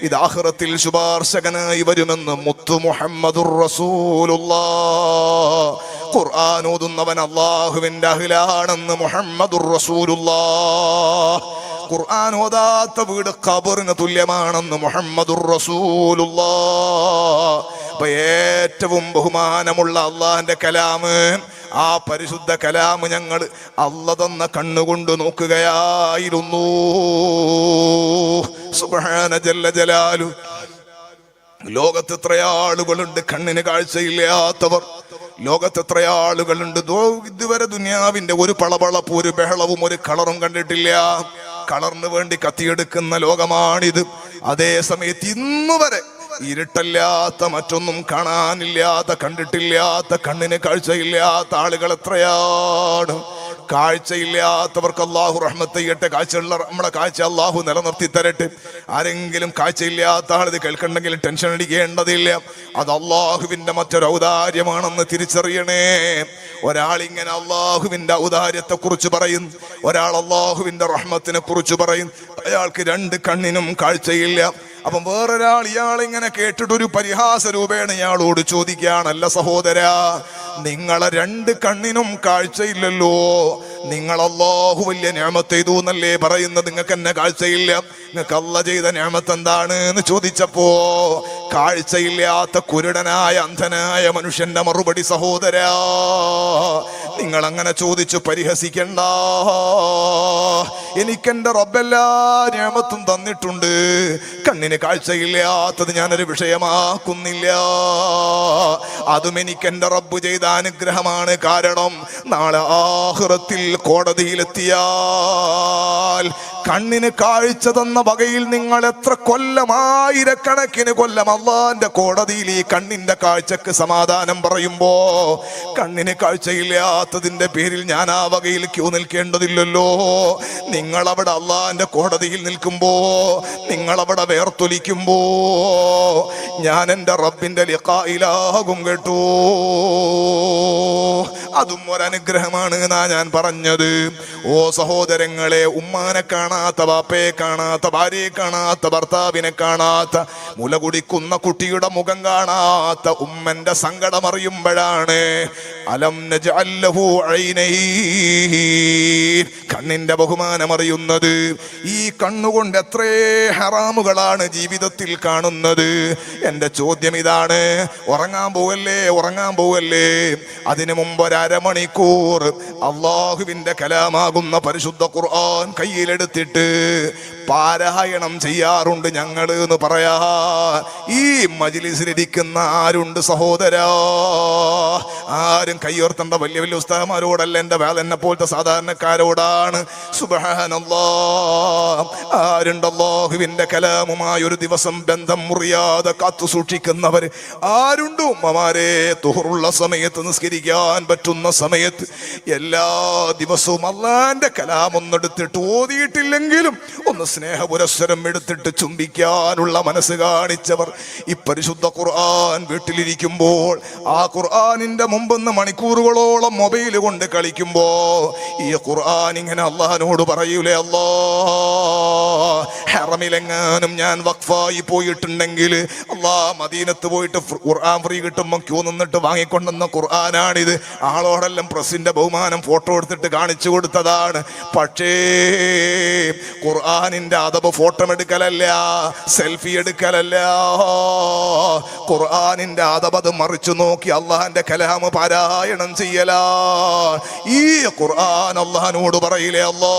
ഇത് ആഖിറത്തിൽ ശുപാർശകനായി വരുമെന്ന് മുത്തു മുഹമ്മദുർ റസൂലുള്ളാഹ്. ഖുർആൻ ഓതുന്നവൻ അല്ലാഹുവിന്റെ അഹ്ലാണെന്ന് മുഹമ്മദുർ റസൂലുള്ളാഹ്. ഖുർആൻ ഓതാത്ത വീട് ഖബറിന് തുല്യമാണെന്ന് മുഹമ്മദുർ റസൂലുള്ളാഹ്. അപ്പൊ ഏറ്റവും ബഹുമാനമുള്ള അള്ളാന്റെ കലാമ്, ആ പരിശുദ്ധ കലാമ് ഞങ്ങൾ അള്ള തന്ന കണ്ണുകൊണ്ട് നോക്കുകയായിരുന്നു. സുബ്ഹാന ജല്ല ജലാലു. ലോകത്ത് എത്ര ആളുകളുണ്ട് കണ്ണിന് കാഴ്ചയില്ലാത്തവർ? ലോകത്ത് എത്ര ആളുകളുണ്ട് ഇതുവരെ ദുനിയാവിന്റെ ഒരു പളപളപ്പ്, ഒരു ബഹളവും, ഒരു കളറും കണ്ടിട്ടില്ല. കളറിന് വേണ്ടി കത്തിയെടുക്കുന്ന ലോകമാണിത്. അതേ സമയത്ത് ഇന്നുവരെ ഇരുട്ടല്ലാത്ത, മറ്റൊന്നും കാണാനില്ലാത്ത, കണ്ടിട്ടില്ലാത്ത, കണ്ണിന് കാഴ്ചയില്ലാത്ത ആളുകൾ എത്രയാണ്? കാഴ്ചയില്ലാത്തവർക്ക് അള്ളാഹു റഹ്മത്ത് ചെയ്യട്ടെ. കാഴ്ചയുള്ള നമ്മുടെ കാഴ്ച അള്ളാഹു നിലനിർത്തി തരട്ടെ. ആരെങ്കിലും കാഴ്ചയില്ലാത്ത ആൾ ഇത് കേൾക്കണമെങ്കിൽ ടെൻഷൻ അടിക്കേണ്ടതില്ല. അത് അള്ളാഹുവിന്റെ മറ്റൊരു ഔദാര്യമാണെന്ന് തിരിച്ചറിയണേ. ഒരാളിങ്ങനെ അള്ളാഹുവിന്റെ ഔദാര്യത്തെ കുറിച്ച് പറയും, ഒരാൾ അള്ളാഹുവിന്റെ റഹ്മത്തിനെ കുറിച്ച് പറയും. അയാൾക്ക് രണ്ട് കണ്ണിനും കാഴ്ചയില്ല. അപ്പം വേറൊരാൾ ഇയാളിങ്ങനെ കേട്ടിട്ടൊരു പരിഹാസ രൂപേണ ഇയാളോട് ചോദിക്കുകയാണല്ല സഹോദരാ, നിങ്ങളെ രണ്ട് കണ്ണിനും കാഴ്ചയില്ലല്ലോ, നിങ്ങൾ അല്ലാഹു വലിയ നിഅമത്ത് ചെയ്തു എന്നല്ലേ പറയുന്നത്, നിങ്ങൾക്ക് എന്നെ കാഴ്ചയില്ല, നിങ്ങൾക്ക് അല്ല ചെയ്ത നിഅമത്ത് എന്താണ് എന്ന് ചോദിച്ചപ്പോ കാഴ്ചയില്ലാത്ത കുരുടനായ അന്ധനായ മനുഷ്യന്റെ മറുപടി, സഹോദരാ നിങ്ങൾ അങ്ങനെ ചോദിച്ചു പരിഹസിക്കണ്ട. എനിക്കെന്റെ റബ്ബെല്ലാ നിഅമത്തും തന്നിട്ടുണ്ട്. കണ്ണിന് കാഴ്ചയില്ലാത്തത് ഞാനൊരു വിഷയമാക്കുന്നില്ല. അതും എനിക്കെന്റെ റബ്ബ് ചെയ്ത അനുഗ്രഹമാണ്. കാരണം നാളെ ആഖിറത്തിൽ കോടതിയിലെത്തിയാൽ കണ്ണിന് കാഴ്ച തന്ന വകയിൽ നിങ്ങൾ എത്ര കൊല്ലം, ആയിരക്കണക്കിന് കൊല്ലം അള്ളാന്റെ കോടതിയിൽ ഈ കണ്ണിന്റെ കാഴ്ചക്ക് സമാധാനം പറയുമ്പോ കണ്ണിന് കാഴ്ചയില്ലാത്തതിന്റെ പേരിൽ ഞാൻ ആ വകയിൽ ക്യൂ നിൽക്കേണ്ടതില്ലല്ലോ. നിങ്ങൾ അവിടെ അള്ളാന്റെ കോടതിയിൽ നിൽക്കുമ്പോ, നിങ്ങൾ അവിടെ വേർത്തൊലിക്കുമ്പോ ഞാൻ എൻ്റെ റബ്ബിന്റെ ലിഖായിലാകും കേട്ടോ. അതും ഒരനുഗ്രഹമാണ് എന്നാ ഞാൻ പറഞ്ഞത്. ഓ സഹോദരങ്ങളെ, ഉമ്മാനെ കാണാത്ത, ബാപ്പയെ കാണാത്ത, ഭാര്യയെ കാണാത്ത, ഭർത്താവിനെ കാണാത്ത, മുല കുടിക്കുന്ന കുട്ടിയുടെ മുഖം കാണാത്ത ഉമ്മന്റെ സങ്കടം അറിയുമ്പോഴാണ് അലം നജ്അൽ ലഹു ഐനൈൻ, കണ്ണിന്റെ ബഹുമാനം അറിയുന്നത്. ഈ കണ്ണുകൊണ്ട് എത്രേ ഹറാമുകളാണ് ജീവിതത്തിൽ കാണുന്നത്. എന്റെ ചോദ്യം ഇതാണ്, ഉറങ്ങാൻ പോവല്ലേ, ഉറങ്ങാൻ പോവല്ലേ, അതിനു മുമ്പ് ഒരമണിക്കൂർ അള്ളാഹുവിന്റെ കലാമാകുന്ന പരിശുദ്ധ ഖുർആൻ കയ്യിലെടുത്തിട്ട് പാരായണം ചെയ്യാറുണ്ട് ഞങ്ങൾ എന്ന് പറയാ ഈ മജ്ലിസിലിരിക്കുന്ന ആരുണ്ട് സഹോദരാ? ആരും കയ്യോർത്തേണ്ട വലിയ വലിയ ഉസ്താദന്മാരോടല്ല, എൻ്റെ എന്നെ പോലത്തെ സാധാരണക്കാരോടാണ്. സുബ്ഹാനല്ലാഹ്, ആരുണ്ട് അല്ലാഹുവിന്റെ കലാമുമായി ഒരു ദിവസം ബന്ധം മുറിയാതെ കാത്തു സൂക്ഷിക്കുന്നവർ ആരുണ്ട്? ഉമ്മമാരെ, തുഹറുള്ള സമയത്ത്, നിസ്കരിക്കാൻ പറ്റുന്ന സമയത്ത് എല്ലാ ദിവസവും അല്ലാഹുവിന്റെ കലാം ഒന്നെടുത്തിട്ട് ഓതിയിട്ടില്ല കഴിയുന്നില്ലെങ്കിലും ഒന്ന് സ്നേഹപുരസ്സരം എടുത്തിട്ട് ചുംബിക്കാനുള്ള മനസ്സ് കാണിച്ചവർ ഈ പരിശുദ്ധ ഖുർആൻ വീട്ടിലിരിക്കുമ്പോൾ ആ ഖുർആനിന്റെ മുമ്പെന്ന് മണിക്കൂറുകളോളം മൊബൈൽ കൊണ്ട് കളിക്കുമ്പോ ഈ ഖുർആൻ ഇങ്ങനെ അള്ളാഹിനോട് പറയൂലേ, അല്ലാ ഹറമിലെങ്ങാനും ഞാൻ വഖഫായി പോയിട്ടുണ്ടെങ്കിൽ അല്ലാ മദീനത്ത് പോയിട്ട് ഖുർആൻ ഫ്രീ കിട്ടുമ്പോൾ ക്യൂ നിന്നിട്ട് വാങ്ങിക്കൊണ്ടുവന്ന ഖുർആനാണിത്. ആളോടെല്ലാം പ്രസിന്റെ ബഹുമാനം ഫോട്ടോ എടുത്തിട്ട് കാണിച്ചു കൊടുത്തതാണ്. പക്ഷേ ഖുർആനിന്റെ അദബ് ഫോട്ടോ എടുക്കലല്ല, സെൽഫി എടുക്കലല്ല. ഖുർആനിന്റെ അദബ് അത് മറിച്ചു നോക്കി അള്ളാഹിന്റെ കലാമ് പാരായണം ചെയ്യലാ. ഈ ഖുർആൻ അള്ളാഹിനോട് പറയില്ലേ, അല്ലാ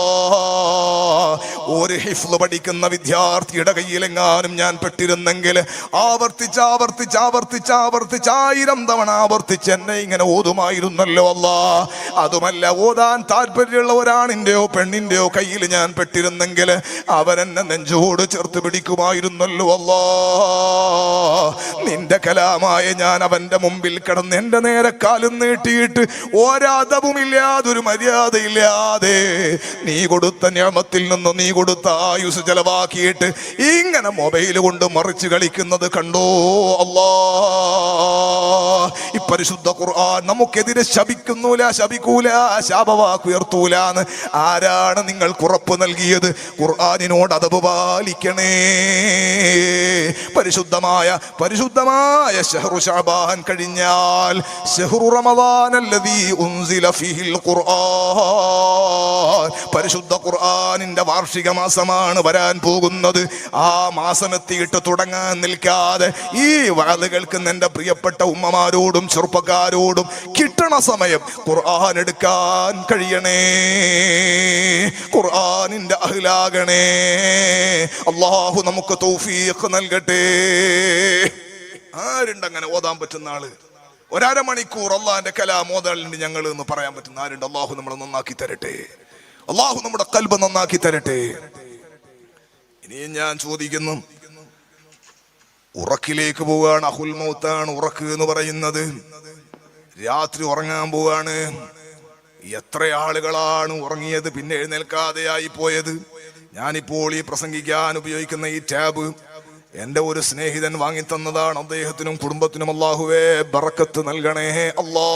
ഒരു ഹിഫ്ള് പഠിക്കുന്ന വിദ്യാർത്ഥിയുടെ കയ്യിലെങ്ങാനും ഞാൻ പെട്ടിരുന്നെങ്കിൽ ആവർത്തിച്ച് 1000 തവണ ആവർത്തിച്ച് എന്നെ ഇങ്ങനെ ഓതുമായിരുന്നല്ലോ അല്ലാ. അതുമല്ല, ഓതാൻ താല്പര്യമുള്ള ഒരാണിന്റെയോ പെണ്ണിന്റെയോ കയ്യിൽ ഞാൻ പെട്ടിരുന്നെങ്കിൽ അവരെന്നെ നെഞ്ചോട് ചേർത്ത് പിടിക്കുമായിരുന്നല്ലോ അല്ലാ. നിന്റെ കലാമായ ഞാൻ അവന്റെ മുമ്പിൽ കിടന്ന് എന്റെ നേരെ കാലും നീട്ടിയിട്ട് ഒരദബുമില്ലാതെ ഒരു മര്യാദയില്ലാതെ നീ കൊടുത്ത നിഅമത്തിൽ നിന്ന് നീ കൊടുത്ത ആയുസ് ചെലവാക്കിയിട്ട് ഇങ്ങനെ മൊബൈൽ കൊണ്ട് മറിച്ച് കളിക്കുന്നത് കണ്ടോ അല്ലാ. ഈ പരിശുദ്ധ ഖുർആൻ നമുക്കെതിരെ ശപിക്കൂല, ശാപവാക്കുയർത്തൂലാന്ന് ആരാണ് നിങ്ങൾക്ക് ഉറപ്പ് നൽകിയത്? ഖുർആനിനോട് അദബ് പാലിക്കണേ. പരിശുദ്ധമായ ശഹ്റു ശഅബാൻ കഴിഞ്ഞാൽ ശഹ്റു റമദാൻ അല്ലദീ ഉൻസില ഫീഹിൽ ഖുർആൻ, പരിശുദ്ധ ഖുർആനിന്റെ വാർഷിക മാസമാണ് വരാൻ പോകുന്നത്. ആ മാസം എത്തിയിട്ട് തുടങ്ങാൻ നിൽക്കാതെ ഈ വഅദ് കേൾക്കുന്ന എൻ്റെ പ്രിയപ്പെട്ട ഉമ്മമാരോടും ചെറുപ്പക്കാരോടും കിട്ടണ സമയം ഖുർആൻ എടുക്കാൻ കഴിയണേ, ഖുർആനിന്റെ അഹ്ലാകണേ. അല്ലാഹു നമുക്ക് തൗഫീഖ് നൽകട്ടെ. ആരുണ്ട് അങ്ങനെ ഓതാൻ പറ്റുന്ന ആള്? 1.5 മണിക്കൂർ അള്ളാഹിന്റെ കലാം ഓതാലുണ്ട് ഞങ്ങൾ എന്ന് പറയാൻ പറ്റുന്ന ആരുണ്ട്? അള്ളാഹു നമ്മളെ നന്നാക്കി തരട്ടെ, അള്ളാഹു നമ്മുടെ ഖൽബ് നന്നാക്കി തരട്ടെ. ഇനിയും ഞാൻ ചോദിക്കുന്നു, ഉറക്കിലേക്ക് പോവുകയാണ്. അഹുൽ മൗത്താണ് ഉറക്ക് എന്ന് പറയുന്നത്. രാത്രി ഉറങ്ങാൻ പോവാണ്. എത്ര ആളുകളാണ് ഉറങ്ങിയത് പിന്നെ എഴുന്നേൽക്കാതെയായി പോയത്? ഞാനിപ്പോൾ ഈ പ്രസംഗിക്കാൻ ഉപയോഗിക്കുന്ന ഈ ടാബ് എന്റെ ഒരു സ്നേഹിതൻ വാങ്ങിത്തന്നതാണ്. അദ്ദേഹത്തിനും കുടുംബത്തിനും അല്ലാഹുവേ ബറക്കത്ത് നൽകണേ അല്ലാ.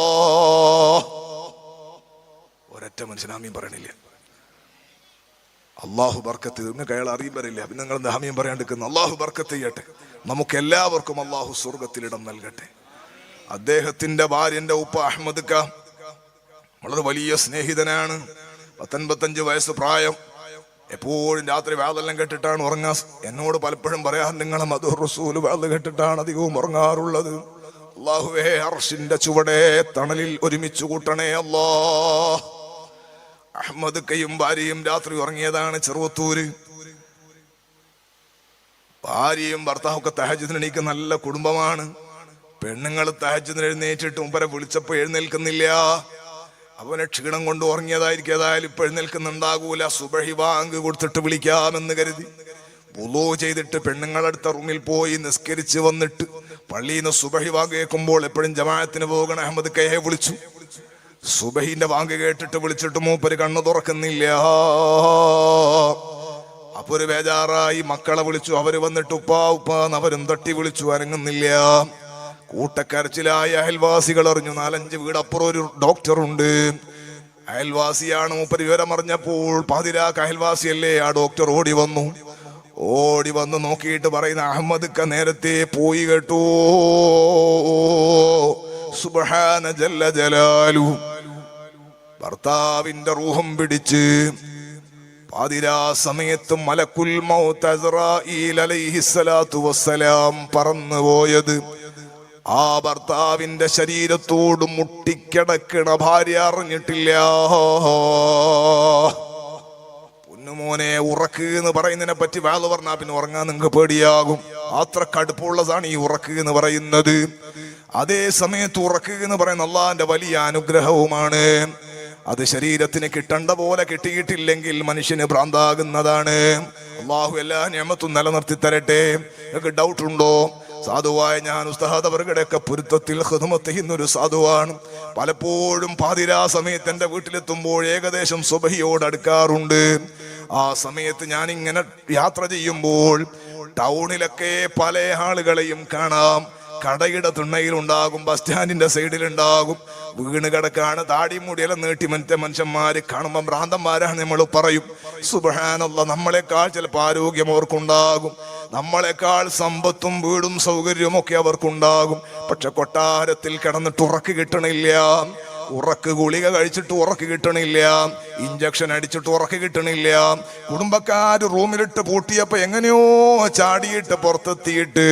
ഒരൊറ്റ മനുഷ്യനാമീൻ പറയണില്ല. അള്ളാഹു ബർക്കത്ത്. നിങ്ങൾക്ക് അയാൾ അറിയില്ല, പിന്നെ നിങ്ങൾ ഹാമിയം പറയാണ്ടിരിക്കുന്നു. അള്ളാഹു ബർക്കത്ത് ചെയ്യട്ടെ. നമുക്ക് എല്ലാവർക്കും അള്ളാഹു സ്വർഗത്തിലിടം നൽകട്ടെ. അദ്ദേഹത്തിന്റെ ഭാര്യന്റെ ഉപ്പ അഹമ്മദ് ക വളരെ വലിയ സ്നേഹിതനാണ്. 55 വയസ്സ് പ്രായം. എപ്പോഴും രാത്രി വാതെല്ലാം കേട്ടിട്ടാണ് ഉറങ്ങാ. എന്നോട് പലപ്പോഴും പറയാൻ, നിങ്ങളെ മധുർ റസൂൽ വാത് കേട്ടിട്ടാണ് അധികവും ഉറങ്ങാറുള്ളത്. അല്ലാഹുവേ അർശിന്റെ ചുവടെ തണലിൽ ഒരുമിച്ച് കൂട്ടണേ അല്ലാ. അഹമ്മദ് കയും ഭാര്യയും രാത്രി ഉറങ്ങിയതാണ് ചെറുവത്തൂര്. ഭാര്യയും ഭർത്താവൊക്കെ തഹജ്ജുദിന് എണീക്കുന്ന നല്ല കുടുംബമാണ്. പെണ്ണുങ്ങൾ തഹജ്ജുദിന് എഴുന്നേറ്റിട്ട് മുമ്പരെ വിളിച്ചപ്പോ എഴുന്നേൽക്കുന്നില്ല. അവനെ ക്ഷീണം കൊണ്ട് ഉറങ്ങിയതായിരിക്കും. ഏതായാലും ഇപ്പൊ എഴുന്നേൽക്കുന്നുണ്ടാകൂല. സുബഹി ബാങ്ക് കൊടുത്തിട്ട് വിളിക്കാമെന്ന് കരുതി വുളൂ ചെയ്തിട്ട് പെണ്ണുങ്ങളടുത്ത റൂമിൽ പോയി നിസ്കരിച്ച് വന്നിട്ട് പള്ളിയിൽ നിന്ന് സുബഹി ബാങ്ക് കേൾക്കുമ്പോൾ എപ്പോഴും ജമാഅത്തിന് പോകണ അഹമ്മദ് കയെ വിളിച്ചു. സുബഹിന്റെ ബാങ്ക് കേട്ടിട്ട് വിളിച്ചിട്ട് മൂപ്പര് കണ്ണു തുറക്കുന്നില്ല. അപ്പൊ ഒരു ബേജാറായി മക്കളെ വിളിച്ചു. അവര് വന്നിട്ട് ഉപ്പാന്ന് അവരും തട്ടി വിളിച്ചു, അനങ്ങുന്നില്ല. കൂട്ടക്കരച്ചിലായ അയൽവാസികൾ അറിഞ്ഞു. 4-5 വീടപ്പുറം ഒരു ഡോക്ടറുണ്ട്. അയൽവാസിയാണ്. മൂപ്പര് വിവരം അറിഞ്ഞപ്പോൾ പാതിരാക്ക് അയൽവാസിയല്ലേ ആ ഡോക്ടർ ഓടി വന്നു നോക്കിയിട്ട് പറയുന്ന, അഹമ്മദ് ക നേരത്തെ പോയി കേട്ടോ. സുബ്ഹാന ജല്ല ജലാലു. ഭർത്താവിന്റെ റൂഹം പിടിച്ച് പാതിരാ സമയത്ത് മലക്കുൽ മൗത്ത് അസ്റായീൽ അലൈഹിസ്സലാത്തു വസ്സലാം പറന്നു പോയത് ആ ഭർത്താവിന്റെ ശരീരത്തോട് മുട്ടിക്കിടക്കണ ഭാര്യ അറിഞ്ഞിട്ടില്ല. പൊന്നുമോനെ, ഉറക്ക് എന്ന് പറയുന്നതിനെ പറ്റി വാള് പറഞ്ഞാ പിന്നെ ഉറങ്ങാൻ നിങ്ങൾക്ക് പേടിയാകും. അത്ര കടുപ്പുള്ളതാണ് ഈ ഉറക്ക് എന്ന് പറയുന്നത്. അതേ സമയത്ത് ഉറക്ക് എന്ന് പറയുന്ന അള്ളാന്റെ വലിയ അനുഗ്രഹവുമാണ്. അത് ശരീരത്തിന് കിട്ടേണ്ട പോലെ കിട്ടിയിട്ടില്ലെങ്കിൽ മനുഷ്യന് ഭ്രാന്താകുന്നതാണ്. അള്ളാഹു എല്ലാ നിയമത്തും നിലനിർത്തി തരട്ടെ. നിങ്ങൾക്ക് ഡൗട്ട് ഉണ്ടോ? സാധുവായ ഞാൻ ഉസ്താദ് അവരുടെയൊക്കെ പൊരുത്തത്തിൽ ഖിദ്മത്ത് ചെയ്യുന്നൊരു സാധുവാണ്. പലപ്പോഴും പാതിരാ സമയത്ത് എൻ്റെ വീട്ടിലെത്തുമ്പോൾ ഏകദേശം സുബഹിയോട് അടുക്കാറുണ്ട്. ആ സമയത്ത് ഞാൻ ഇങ്ങനെ യാത്ര ചെയ്യുമ്പോൾ ടൗണിലൊക്കെ പല ആളുകളെയും കാണാം. കടയുടെ തിണ്ണയിലുണ്ടാകും, ബസ് സ്റ്റാൻഡിന്റെ സൈഡിലുണ്ടാകും, വീണ് കിടക്കാണ്, താടി മുടിയെല്ലാം നീട്ടി മനുഷ്യന്മാര് കാണുമ്പോൾ ഭ്രാന്തന്മാരാണ് നമ്മൾ പറയും. സുബ്ഹാനല്ലാഹ്, നമ്മളെക്കാൾ ചിലപ്പോൾ ആരോഗ്യം അവർക്കുണ്ടാകും, നമ്മളെക്കാൾ സമ്പത്തും വീടും സൗകര്യവും ഒക്കെ അവർക്കുണ്ടാകും. പക്ഷെ കൊട്ടാരത്തിൽ കിടന്നിട്ട് ഉറക്ക് കിട്ടണില്ല, ഉറക്ക് ഗുളിക കഴിച്ചിട്ട് ഉറക്ക് കിട്ടണില്ല, ഇഞ്ചക്ഷൻ അടിച്ചിട്ട് ഉറക്ക് കിട്ടണില്ല. കുടുംബക്കാര് റൂമിലിട്ട് പൂട്ടിയപ്പോ എങ്ങനെയോ ചാടിയിട്ട് പുറത്തെത്തിയിട്ട്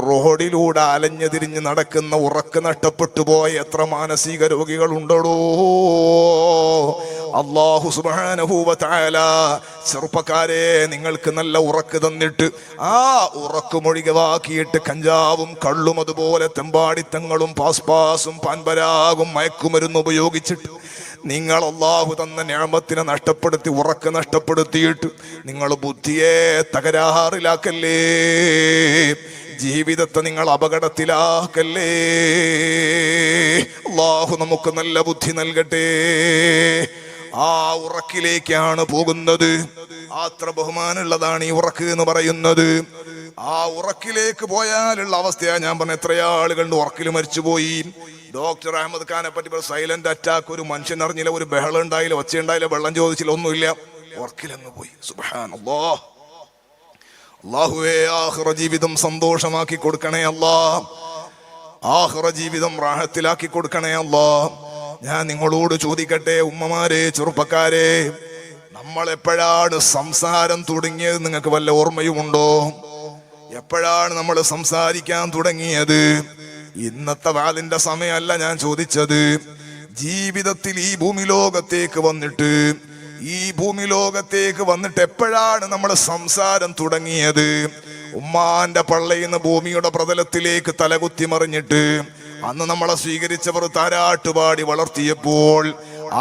റോഡിലൂടെ അലഞ്ഞു തിരിഞ്ഞ് നടക്കുന്ന ഉറക്ക് നഷ്ടപ്പെട്ടു പോയ എത്ര മാനസിക രോഗികളുണ്ടോ. അല്ലാഹു സുബ്ഹാനഹു വ തആല ചെറുപ്പക്കാരെ നിങ്ങൾക്ക് നല്ല ഉറക്ക് തന്നിട്ട് ആ ഉറക്ക് മൊഴികവാക്കിയിട്ട് കഞ്ചാവും കള്ളും അതുപോലെ തെമ്പാടിത്തങ്ങളും പാസ്പാസും പാൻപരാഗും മയക്കുമരുന്ന് ഉപയോഗിച്ചിട്ട് നിങ്ങൾ അല്ലാഹു തന്ന നിഅമത്തിനെ നഷ്ടപ്പെടുത്തി, ഉറക്ക് നഷ്ടപ്പെടുത്തിയിട്ട് നിങ്ങൾ ബുദ്ധിയെ തകരാറിലാക്കല്ലേ, ജീവിതത്തെ നിങ്ങൾ അപകടത്തിലാക്കല്ലേ. അല്ലാഹു നമുക്ക് നല്ല ബുദ്ധി നൽകട്ടെ. ആ ഉറക്കിലേക്കാണ് പോകുന്നത്. അത്ര ബഹുമാനമുള്ളതാണ് ഈ ഉറക്ക് എന്ന് പറയുന്നത്. ആ ഉറക്കിലേക്ക് പോയാലുള്ള അവസ്ഥയാ ഞാൻ പറഞ്ഞ. എത്ര ആളുകളുടെ ഉറക്കിൽ മരിച്ചുപോയി. ഡോക്ടർ അഹമ്മദ് ഖാനെ പറ്റി സൈലന്റ് അറ്റാക്ക്, ഒരു മനുഷ്യൻ അറിഞ്ഞില്ല, ഒരു ബഹളം ഉണ്ടായില്ല, ഒച്ച ഉണ്ടായില്ല, വെള്ളം ചോദിച്ചില്ല, ഒന്നുമില്ല, ഉറക്കിലങ്ങ് പോയി. സുബ്ഹാനല്ലാഹ്. അല്ലാഹുവേ, ആഖിറ ജീവിതം സന്തോഷമാക്കി കൊടുക്കണേ അല്ലാ, ആഖിറ ജീവിതം റാഹത്തിലാക്കി കൊടുക്കണേ അല്ലാ. ഞാൻ നിങ്ങളോട് ചോദിക്കട്ടെ, ഉമ്മമാരെ, ചെറുപ്പക്കാരെ, നമ്മൾ എപ്പോഴാണ് സംസാരം തുടങ്ങിയത്? നിങ്ങൾക്ക് വല്ല ഓർമ്മയുമുണ്ടോ? എപ്പോഴാണ് നമ്മൾ സംസാരിക്കാൻ തുടങ്ങിയത്? ഇന്നത്തെ വാലിന്റെ സമയമല്ല ഞാൻ ചോദിച്ചത്. ജീവിതത്തിൽ ഈ ഭൂമി ലോകത്തേക്ക് വന്നിട്ട് എപ്പോഴാണ് നമ്മൾ സംസാരം തുടങ്ങിയത്? ഉമ്മാന്റെ പള്ളയിൽ നിന്ന് ഭൂമിയുടെ പ്രതലത്തിലേക്ക് തലകുത്തി മറിഞ്ഞിട്ട് അന്ന് നമ്മളെ സ്വീകരിച്ചവർ താരാട്ടുപാടി വളർത്തിയപ്പോൾ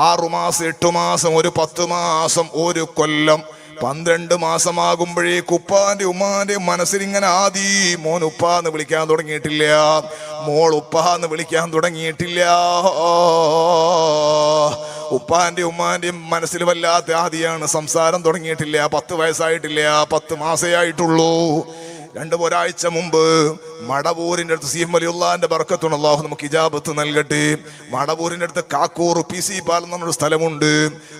6 മാസം 8 മാസം ഒരു 10 മാസം ഒരു കൊല്ലം 12 മാസമാകുമ്പോഴേക്ക് ഉപ്പാന്റെ ഉമ്മാന്റെ മനസ്സിൽ ഇങ്ങനെ ആദി മോൻ ഉപ്പാന്ന് വിളിക്കാൻ തുടങ്ങിയിട്ടില്ല, മോൾ ഉപ്പാന്ന് വിളിക്കാൻ തുടങ്ങിയിട്ടില്ല. ഉപ്പാന്റെ ഉമ്മാന്റെയും മനസ്സിൽ വല്ലാത്ത ആദിയാണ്, സംസാരം തുടങ്ങിയിട്ടില്ല. 10 വയസ്സായിട്ടില്ല, 10 മാസേ ആയിട്ടുള്ളൂ. ഒരാഴ്ച മുമ്പ് മടവൂരിന്റെ അടുത്ത് സി എം വലിയുള്ളാന്റെ ബർക്കത്തുണ്ട്, അല്ലാഹു നമുക്ക് ഇജാബത്ത് നൽകട്ടെ. മടവൂരിന്റെ അടുത്ത് കാക്കൂർ PC പാലം എന്നൊരു സ്ഥലമുണ്ട്.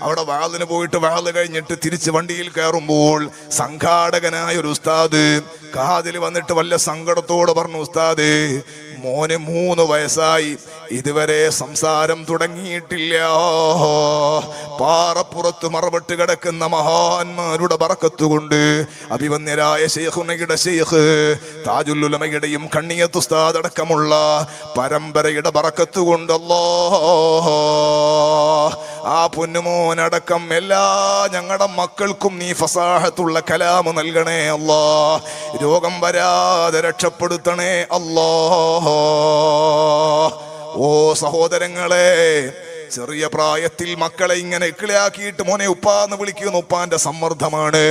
അവിടെ വാളിന് പോയിട്ട് വാള് കഴിഞ്ഞിട്ട് തിരിച്ച് വണ്ടിയിൽ കയറുമ്പോൾ സംഘാടകനായ ഒരു ഉസ്താദ് കാതിൽ വന്നിട്ട് വല്ല സങ്കടത്തോട് പറഞ്ഞു, ഉസ്താദേ, മോന് 3 വയസ്സായി, ഇതുവരെ സംസാരം തുടങ്ങിയിട്ടില്ല. പാറപ്പുറത്ത് മറവിട്ട് കിടക്കുന്ന മഹാന്മാരുടെ ബറക്കത്തുകൊണ്ട് അഭിവന്യരായ ശൈഖുനയുടെ ശൈഖ് താജുൽ ഉലമയുടെയും കണ്ണിയത്ത് ഉസ്താദ് അടക്കമുള്ള പരമ്പരയുടെ ബറക്കത്തുകൊണ്ട് അല്ലാഹ് ആ പൊന്നുമോനടക്കം എല്ലാ ഞങ്ങളുടെ മക്കൾക്കും നീ ഫസാഹത്തുള്ള കലാമ് നൽകണേ അല്ലാ. രോഗം വരാതെ രക്ഷപ്പെടുത്തണേ അല്ലാ. ഓ സഹോദരങ്ങളെ, ചെറിയ പ്രായത്തിൽ മക്കളെ ഇങ്ങനെ ഇക്കിളിയാക്കിയിട്ട് മോനെ ഉപ്പാന്ന് വിളിക്കുന്ന ഉപ്പാന്റെ സമ്മർദ്ദമാണ്,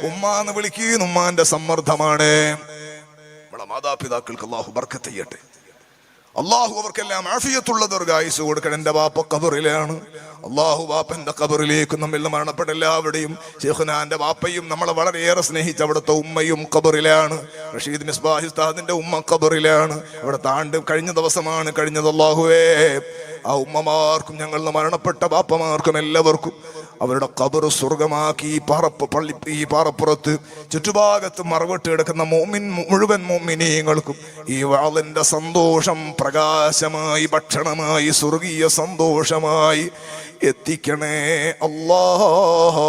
ഉമ്മാന്ന് വിളിക്കുന്ന ഉമ്മാന്റെ സമ്മർദ്ദമാണ്. നമ്മുടെ മാതാപിതാക്കൾക്ക് അല്ലാഹു ബർക്കത്ത് ചെയ്യട്ടെ. അല്ലാഹു അവർക്കെല്ലാം ആഫിയത്തുള്ള ദീർഘായുസ്സ് കൊടുക്കണം. എൻ്റെ ബാപ്പ ഖബറിലാണ്. അല്ലാഹു ബാപ്പന്റെ ഖബറിലേക്ക് നമ്മിൽ നിന്ന് മരണപ്പെട്ട എല്ലാവരുടെയും ശൈഖുനാന്റെ ബാപ്പയും നമ്മളെ വളരെയേറെ സ്നേഹിച്ച അവിടുത്തെ ഉമ്മയും ഖബറിലാണ്. റഷീദ് മിസ്ബാഹി ഉസ്താദിന്റെ ഉമ്മ ഖബറിലാണ്. അവിടെ കഴിഞ്ഞ ദിവസമാണ് കഴിഞ്ഞത്. അല്ലാഹുവേ, ആ ഉമ്മമാർക്കും ഞങ്ങളിൽ മരണപ്പെട്ട ബാപ്പമാർക്കും എല്ലാവർക്കും അവരുടെ ഖബർ സ്വർഗമാക്കി ഈ പാറപ്പുറത്ത് ചുറ്റുഭാഗത്ത് മറവിട്ട് കിടക്കുന്ന മുഴുവൻ മുഅ്മിനീങ്ങൾക്കും ഈ വാളിന്റെ സന്തോഷം പ്രകാശമായി, ഭക്ഷണമായി, സ്വർഗീയ സന്തോഷമായി എത്തിക്കണേ അല്ലാഹ്.